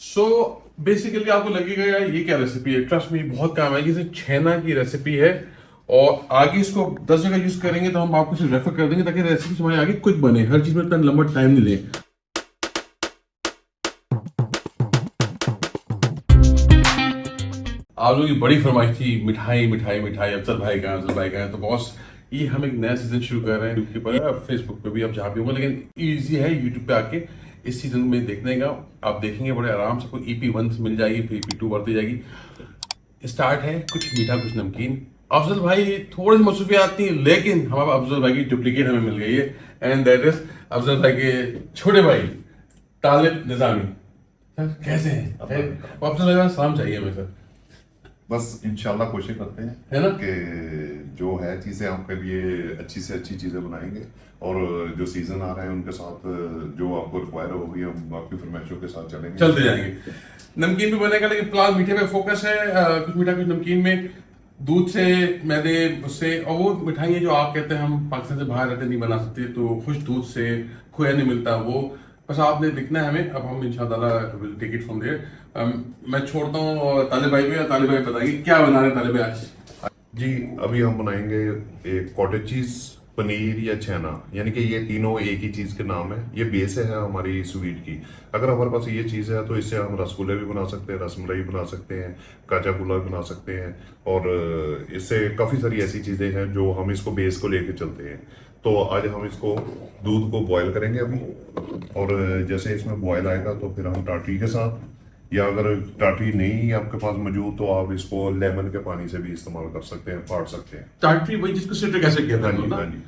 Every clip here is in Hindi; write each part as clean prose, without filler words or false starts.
सो बेसिकली आपको लगेगा यार ये क्या रेसिपी है, ट्रस्ट में बहुत काम आएगी। सिर्फ छेना की रेसिपी है और आगे इसको 10 जगह यूज करेंगे तो हम आपको सिर्फ रेफर कर देंगे ताकि रेसिपी हमारे आगे क्विक बने, हर चीज में इतना लंबा टाइम नहीं ले। आप लोगों की बड़ी फरमाइश थी मिठाई मिठाई मिठाई, अफजल भाई का है तो बॉस ये हम एक नया सीजन शुरू कर रहे हैं यूट्यूब पर, फेसबुक पे भी, आप जहाँ भी होगा, लेकिन इजी है यूट्यूब पे आके इस सीजन में देखने का। आप देखेंगे बड़े आराम से, कोई EP1 से मिल जाएगी, फिर EP2 बढ़ती जाएगी। स्टार्ट है कुछ मीठा कुछ नमकीन। अफजल भाई थोड़ी सी मसरूफियात थी लेकिन हमारे अफजल भाई की डुप्लीकेट हमें मिल गई है, एंड दैट इज अफजल भाई के छोटे भाई तालिब निजामी। सर कैसे हैं? अफजल भाई सलाम चाहिए हमें सर। बस इंशाल्लाह कोशिश करते हैं है ना कि जो है चीज़ें आपके लिए अच्छी से अच्छी चीज़ें बनाएंगे, और जो सीज़न आ रहे हैं उनके साथ जो आपको रिक्वायर होगी हम आपकी फरमाइशों के साथ चलेंगे, चलते जाएंगे। नमकीन भी बनेगा लेकिन फिलहाल मीठे पे फोकस है। कुछ मीठा कुछ नमकीन में दूध से, मैदे उससे, और वो मिठाइयाँ जो आप कहते हैं हम पाकिस्तान से बाहर रहते नहीं बना सकते, तो खुश दूध से, खोया नहीं मिलता, वो बस आपने लिखना है हमें। अब हम इंशाल्लाह will take it from there. मैं छोड़ता हूँ तालिब भाई में, तालिब भाई बताएंगे क्या बना रहे हैं तालिब भाई आज। जी। अभी हम बनाएंगे एक कॉटेज चीज़, पनीर या छेना, यानी कि ये तीनों एक ही चीज़ के नाम है। ये बेस है हमारी स्वीट की। अगर हमारे पास ये चीज़ है तो इससे हम रसगुल्ले भी बना सकते हैं, रसमलाई बना सकते हैं, काचा गुला भी बना सकते हैं, और इससे काफ़ी सारी ऐसी चीज़ें हैं जो हम इसको बेस को लेके चलते हैं। तो आज हम इसको दूध को बॉयल करेंगे अभी, और जैसे इसमें बॉयल आएगा तो फिर हम टाटरी के साथ, या अगर टाटरी नहीं आपके पास मौजूद तो आप इसको लेमन के पानी से भी इस्तेमाल कर सकते हैं, फाड़ सकते हैं। टाटरी वही जिसको सिट्रिक एसिड कहते हाँ हैं जी, ना? हाँ जी।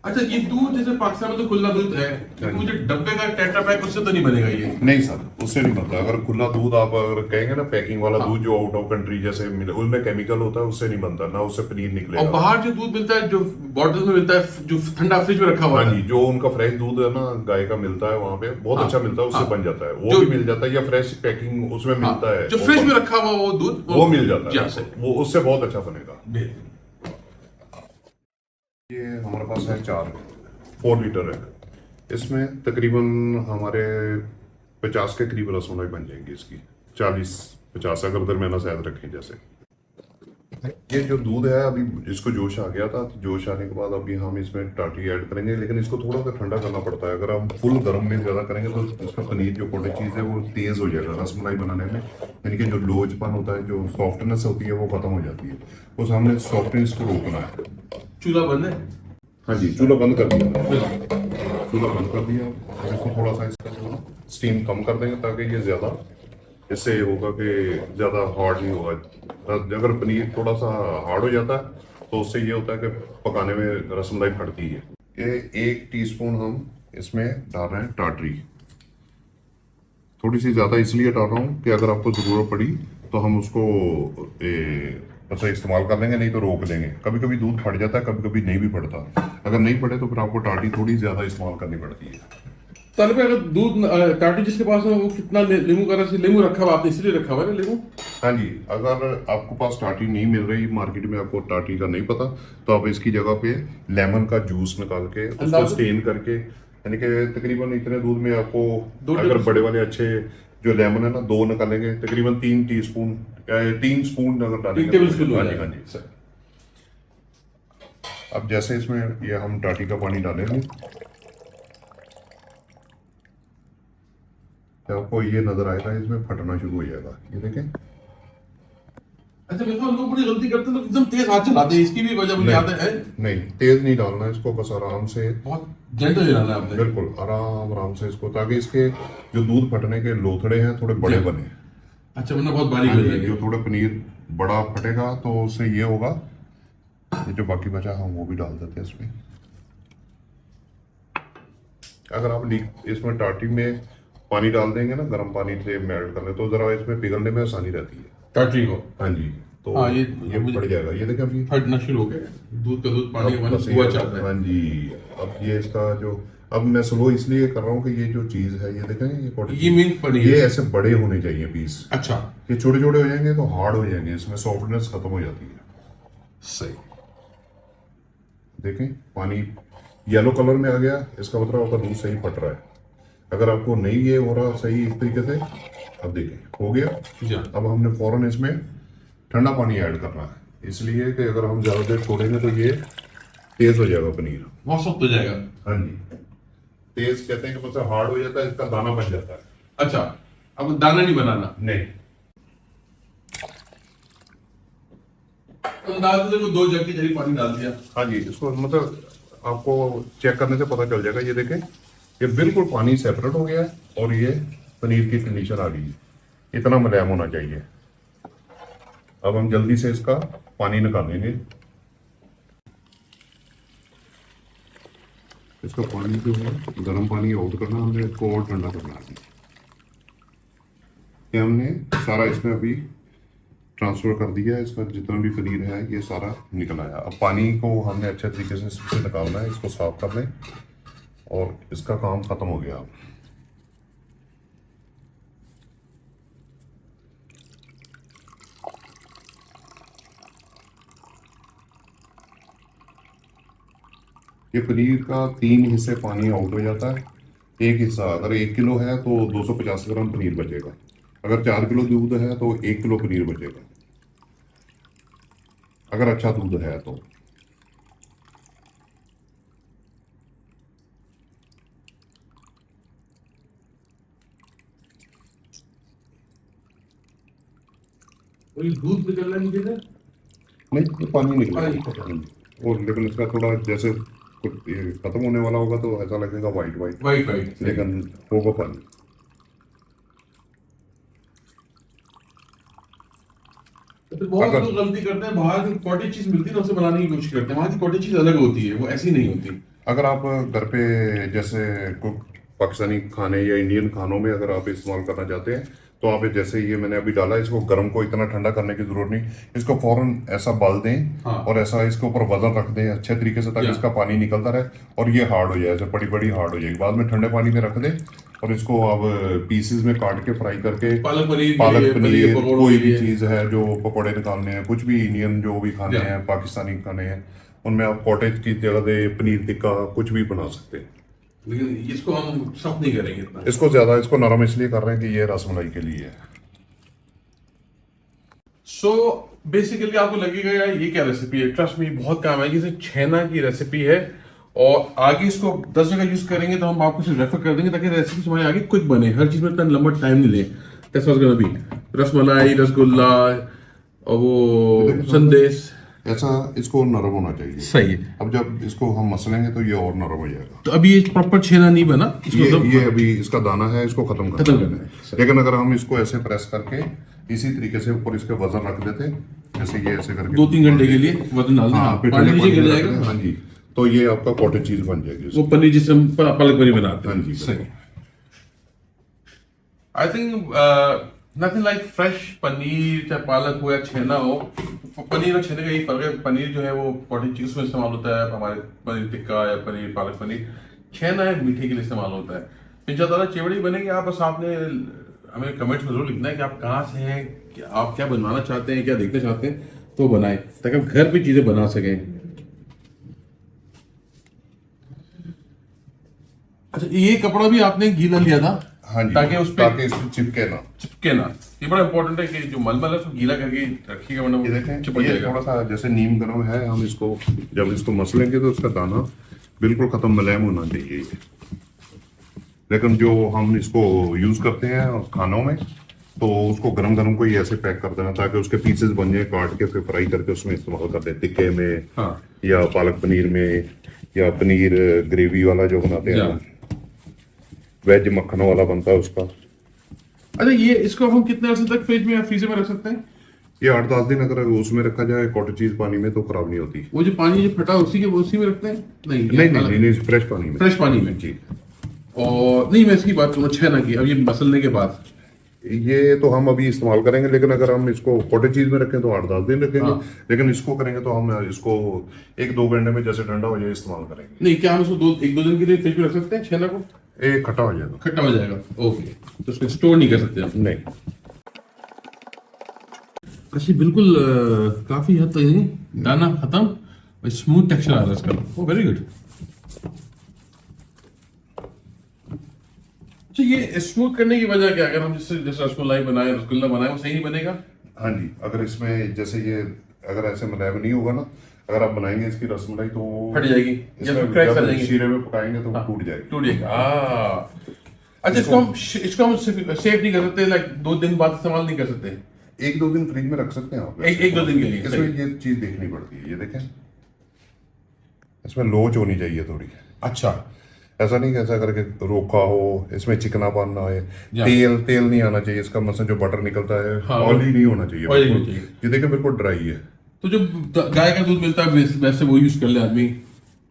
अच्छा ये दूध जैसे पाकिस्तान में तो खुला दूध है, लेकिन मुझे डब्बे का टेट्रा पैक उससे तो नहीं बनेगा ये? नहीं सर, उससे नहीं बनता। अगर खुला दूध आप अगर कहेंगे ना, पैकिंग वाला हाँ। दूध जो आउट ऑफ कंट्री जैसे उसमें केमिकल होता है, उससे नहीं बनता, ना उससे पनीर और निकलेगा। बाहर जो दूध मिलता है, जो बॉटल में मिलता है, जो ठंडा फ्रिज में रखा हुआ हाँ है। जी, जो उनका फ्रेश दूध है ना, गाय का मिलता है वहाँ पे, बहुत हाँ, अच्छा मिलता है, उससे हाँ। बन जाता है, वो जो भी मिल जाता है, या फ्रेश पैकिंग उसमें मिलता है, जो फ्रिज में रखा हुआ वो दूध वो मिल जाता जी, है, हाँ, सही। वो उससे बहुत अच्छा बनेगा। बिल्कुल। ये हमारे पास है 4 लीटर है। इसमें तकरीबन हमारे 50 के करीब रसमलाई बन जाएंगी इसकी, 40-50 अगर दरमियाना शायद रखें। जैसे ये जो दूध है अभी इसको जोश आ गया था, जोश आने के बाद अभी हम इसमें टाटी ऐड करेंगे, लेकिन इसको थोड़ा सा ठंडा करना पड़ता है। अगर हम फुल गर्म में ज़्यादा करेंगे तो इसका पनीर जो कॉटेज चीज़ है वो तेज़ हो जाएगा रसमलाई बनाने में, यानी कि जो लोचपन होता है, जो सॉफ्टनेस होती है वो खत्म हो जाती है। उस हमने सॉफ्टनेस को रोकना है। चूल्हा बंद है? हाँ जी, चूल्हा बंद कर दिया, चूल्हा बंद कर दिया। और इसको थोड़ा सा इसका जो स्टीम कम कर देंगे ताकि ये ज़्यादा, इससे होगा कि ज़्यादा हार्ड नहीं होगा। अगर पनीर थोड़ा सा हार्ड हो जाता है तो उससे ये होता है कि पकाने में रसमलाई फटती है। ये 1 टीस्पून हम इसमें डाल रहे हैं टाटरी, थोड़ी सी ज़्यादा इसलिए डाल रहा हूँ कि अगर आपको ज़रूरत पड़ी तो हम उसको अच्छा इस्तेमाल कर लेंगे, नहीं तो रोक देंगे। कभी कभी दूध फट जाता है, कभी कभी नहीं भी फटता। अगर नहीं फटे तो फिर आपको टाटी थोड़ी ज़्यादा इस्तेमाल करनी पड़ती है। तालिब भाई, अगर दूध टाटी जिसके पास है वो कितना नींबू का रस, नींबू रखा हुआ आपने इसलिए रखा हुआ है ना नींबू? हाँ जी, अगर आपको पास टाटी नहीं मिल रही मार्केट में, आपको टाटी का नहीं पता, तो आप इसकी जगह पे लेमन का जूस निकाल के उसको स्टेन करके, यानी कि तकरीबन इतने दूध में आपको, अगर बड़े वाले अच्छे जो लेमन है ना, 2 निकालेंगे, तकरीबन 3 स्पून अगर डालेंगे 3 टेबलस्पून हो हाँ जी, जाएगा। हाँ जी। अब जैसे इसमें ये हम टाटी का पानी डालेंगे, तो आपको ये नजर आएगा इसमें फटना शुरू हो जाएगा, ये देखें। अच्छा, देखो लोग बड़ी गलती करते हैं तो एकदम तेज हाथ चलाते हैं, इसकी भी वजह मुझे याद है। नहीं, तेज नहीं डालना है इसको, बस आराम से, बहुत जेंटल चलाना है आपने। बिल्कुल आराम आराम से इसको, ताकि इसके जो दूध फटने के लोथड़े हैं थोड़े बड़े बने। अच्छा, वरना बहुत बारीक हाँ हो जी, जाएगी। जो थोड़ा पनीर बड़ा फटेगा तो उससे ये होगा। ये जो बाकी बचा हम वो भी डाल देते हैं इसमें। अगर आप इसमें टाटी में पानी डाल देंगे ना, गर्म पानी से मेल्ट करने, तो जरा इसमें पिघलने में आसानी रहती है। टाटरी को? हाँ जी, तो हाँ, ये फट जाएगा। ये देखें अभी फटना शुरू हो गया, दूध का दूध पानी का अब बस पानी हुआ ये, चाहता है। हाँ जी। अब ये इसका जो, अब मैं स्लो इसलिए कर रहा हूँ कि ये जो चीज़ है, ये देखें, ये कॉटेज, ये मीन पनीर, ये ऐसे बड़े होने चाहिए पीस। अच्छा, ये छोटे छोटे हो जाएंगे तो हार्ड हो जाएंगे, इसमें सॉफ्टनेस खत्म हो जाती है। सही। देखें पानी येलो कलर में आ गया, इसका मतलब आपका दूध सही फट रहा है। अगर आपको नहीं ये हो रहा सही इस तरीके से, अब देखिए हो गया। जी। अब हमने फौरन इसमें ठंडा पानी ऐड करना है, इसलिए कि अगर हम ज़्यादा देर छोड़ेंगे तो ये तेज हो जाएगा पनीर। बहुत सख्त हो जाएगा। हाँ जी, तेज कहते हैं कि मतलब हार्ड हो जाता है, इसका दाना बन जाता है। अच्छा, अब दाना नहीं बनाना। नहीं, अंदाज से 2 जग की जरी पानी डाल दिया। हाँ जी, इसको मतलब आपको चेक करने से पता चल जाएगा। ये देखें, ये बिल्कुल पानी सेपरेट हो गया है और ये पनीर की फिनिशर आ गई है। इतना मुलायम होना चाहिए। अब हम जल्दी से इसका पानी निकालेंगे। इसका पानी जो है गर्म पानी आउट करना, हमने इसको और ठंडा करना है। ये हमने सारा इसमें अभी ट्रांसफर कर दिया है। इसका जितना भी पनीर है ये सारा निकल आया। अब पानी को हमने अच्छे तरीके से इससे निकालना है, इसको साफ कर लें और इसका काम खत्म हो गया। ये पनीर का 3 हिस्से पानी आउट हो जाता है। एक हिस्सा अगर 1 किलो है तो 250 ग्राम पनीर बचेगा। अगर 4 किलो दूध है तो 1 किलो पनीर बचेगा, अगर अच्छा दूध है तो। और ये दूध निकलना नहीं चाहिए। नहीं, तो पानी निकलेगा। पानी। और लेकिन इसका थोड़ा जैसे कुछ ये खत्म होने वाला होगा तो ऐसा लगेगा वाइट वाइट, वाइट वाइट, लेकिन होगा पानी। तो बहुत अगर- लोग गलती करते हैं, बाहर की कॉटेज चीज मिलती है ना उसे बनाने की कोशिश करते हैं। वहां की कॉटेज चीज अलग होती है, वो ऐसी नहीं होती। अगर आप घर पे जैसे कुक पाकिस्तानी खाने या इंडियन खानों में अगर आप इस्तेमाल करना चाहते हैं तो आप जैसे ये मैंने अभी डाला, इसको गर्म को इतना ठंडा करने की जरूरत नहीं। इसको फौरन ऐसा बाल दें हाँ। और ऐसा इसके ऊपर वजन रख दें अच्छे तरीके से, ताकि या। इसका पानी निकलता रहे और ये हार्ड हो जाए, ऐसे बड़ी बड़ी हार्ड हो जाएगी। बाद में ठंडे पानी में रख दें और इसको अब पीसेस में काट के फ्राई करके पालक पनीर, पालक पनीर पकौड़ों कोई के भी लिए। चीज़ है जो पकौड़े निकालने हैं, कुछ भी इंडियन जो भी खाने या। हैं, पाकिस्तानी खाने हैं, उनमें आप कॉटेज की जगह दे पनीर टिक्का कुछ भी बना सकते हैं। लेकिन इसको हम सख्त नहीं करेंगे इतना। इसको ज्यादा इसको नरम इसलिए कर रहे हैं कि ये रसमलाई के लिए है। सो बेसिकली आपको लगेगा यार ये क्या रेसिपी है, ट्रस्ट में बहुत काम है। ये छेना की रेसिपी है और आगे इसको 10 जगह यूज करेंगे तो हम आपको सिर्फ रेफर कर देंगे ताकि रेसिपी हमारे आगे क्विक बने, हर चीज में इतना लंबा टाइम नहीं ले। That's what's gonna be rasmalai, rasgulla और वो संदेश। ऐसा इसको नरम होना चाहिए। सही है। अब जब इसको हम मसलेंगे तो ये और नरम हो जाएगा। तो अभी ये प्रॉपर छेना नहीं बना, ये अभी इसका दाना है, इसको खत्म खत्म करना करना है। लेकिन अगर हम इसको ऐसे प्रेस करके इसी तरीके से ऊपर इसके वजन रख देते, जैसे ये ऐसे करके 2-3 घंटे के लिए वजन डाल हाँ, दें, फिर पानी ठंडे नीचे गिर में रख जाएगा। दें। हाँ जी, तो ये आपका कॉटेज चीज बन जाएगी। वो पनीर जिसे हम पालक पनीर बनाते हैं। हाँ जी, सही। I think nothing like fresh paneer, चाहे पालक हो या छेना हो। पनीर और छेने का यही फर्क है, पनीर जो है वो कॉटेज चीज में इस्तेमाल होता है, हमारे पनीर टिक्का या पनीर पालक पनीर। छेना है मीठे के लिए इस्तेमाल होता है। इंशाअल्लाह चिवड़ी बनेगी। आप बस आपने हमें कमेंट्स में जरूर लिखना है कि आप कहाँ से हैं, कि आप क्या बनवाना चाहते हैं, क्या देखना चाहते हैं, तो बनाएं ताकि हम घर पे चीजें बना सकें। अच्छा, ये कपड़ा भी आपने गीला लिया था? हाँ जी, ताकि उस पे ताकि इसको चिपके ना। चिपके ना। ये बड़ा इंपॉर्टेंट है कि जो मलमल है उसको गीला करके रखिएगा, वरना ये वो देखें, चिपक ये जाएगा। थोड़ा सा जैसे नीम गर्म है, हम इसको जब इसको मसलेंगे तो उसका दाना बिल्कुल खत्म मुलायम होना चाहिए ये। लेकिन जो हम इसको यूज करते हैं खानों में तो उसको गरम गरम को ही ऐसे पैक कर देना ताकि उसके पीसेस बन जाए, काट के फिर फ्राई करके उसमें इस्तेमाल कर दें, टिक्के में हाँ। या पालक पनीर में या पनीर ग्रेवी वाला जो बनाते हैं, वेज मक्खनों वाला बनता है उसका। अच्छा, ये इसको हम कितने अर्से तक फ्रिज में या फ्रीजर में रख सकते हैं? ये 8-10 दिन अगर उसमें रखा जाए कॉटेज चीज पानी में तो खराब नहीं होती। वो जो पानी जो फटा उसी में रखते हैं? नहीं नहीं, फ्रेश पानी में। फ्रेश पानी में जी। और नहीं, मैं इसकी बात करूँ छेना की, अब ये मसलने के बाद ये तो हम अभी इस्तेमाल करेंगे, लेकिन अगर हम इसको कॉटेज चीज में रखें तो 8-10 दिन रखेंगे। हाँ। लेकिन इसको करेंगे तो हम इसको 1-2 घंटे में जैसे ठंडा हो जाए इस्तेमाल करेंगे। नहीं, क्या हम इसको 1-2 दिन के लिए फ्रिज में रख सकते हैं छेना को? एक खट्टा हो जाएगा। खट्टा हो जाएगा, ओके। तो उसको स्टोर नहीं कर सकते आप? नहीं, अच्छा, बिल्कुल काफी हद तक दाना खत्म, स्मूथ टेक्सचर आ रहा है इसका। ओ वेरी गुड। अच्छा, ये स्मूथ करने की वजह क्या है? अगर हम जैसे रसमलाई बनाए, रसगुल्ला बनाए, वो सही नहीं बनेगा? हाँ जी, अगर इसमें जैसे ये अगर ऐसे मलाई नहीं होगा ना, अगर आप बनाएंगे इसकी रसमलाई तो फट जाएगी या इसमें फिर क्रैक्स आ जब जाएंगे। शीरे में पकाएंगे तो वो टूट जाएगी। टूट जाएगा। अच्छा, इसको हम सेव नहीं कर सकते, लाइक 2 दिन बाद इस्तेमाल नहीं कर सकते? 1-2 दिन फ्रिज में रख सकते हैं आप। एक 2 दिन के लिए इसमें सही। ये चीज देखनी पड़ती है, ये देखें इसमें लोच होनी चाहिए थोड़ी। अच्छा, ऐसा नहीं कैसा करके रोका हो, इसमें चिकनापन ना आए, या। तेल नहीं आना चाहिए इसका, मतलब जो बटर निकलता है हाँ, ऑयली नहीं होना चाहिए, oily बिल्कुल। नहीं चाहिए। ये देखें बिल्कुल ड्राई है। तो जो गाय का दूध मिलता है वैसे वो यूज कर ले आदमी?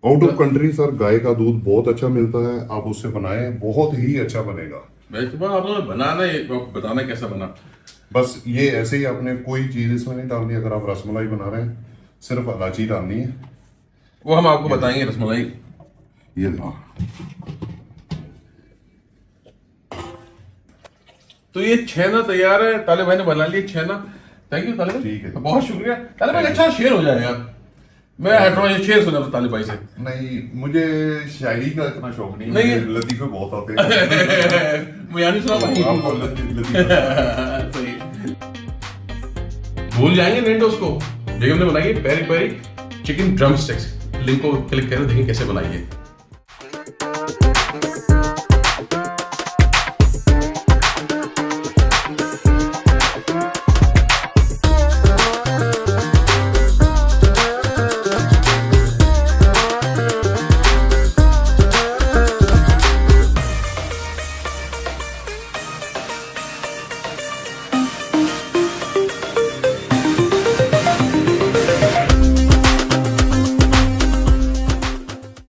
आउट ऑफ कंट्री सर गाय का दूध बहुत अच्छा मिलता है, आप उससे बनाएं, बहुत ही अच्छा बनेगा। मैं तो आप लोगों ने बनाना है, बताना कैसा बना। बस ये ऐसे ही, आपने कोई चीज इसमें नहीं डालनी। अगर आप रसमलाई बना रहे हैं सिर्फ इलायची डालनी है, वो हम आपको बताएंगे रसमलाई। ये देखो। तो ये छेना तैयार है, ताले भाई ने बना लिया छेना। थैंक यू ताले भाई, ठीक है। बहुत शुक्रिया ताले भाई। अच्छा शेर हो जाए यार, मैं हट रहा हूँ, ये शेर सुना था ताले भाई से। नहीं, मुझे शायरी का इतना शौक नहीं, नहीं है। मुझे लतीफे बहुत आते हैं। मैं यानी सुना भाई। आपको लतीफे सही। भूल जाएंगे नेंडोस को। देखिए हमने बनाई है peri peri chicken drumsticks. Link को क्लिक करें, देखें कैसे बनाइए।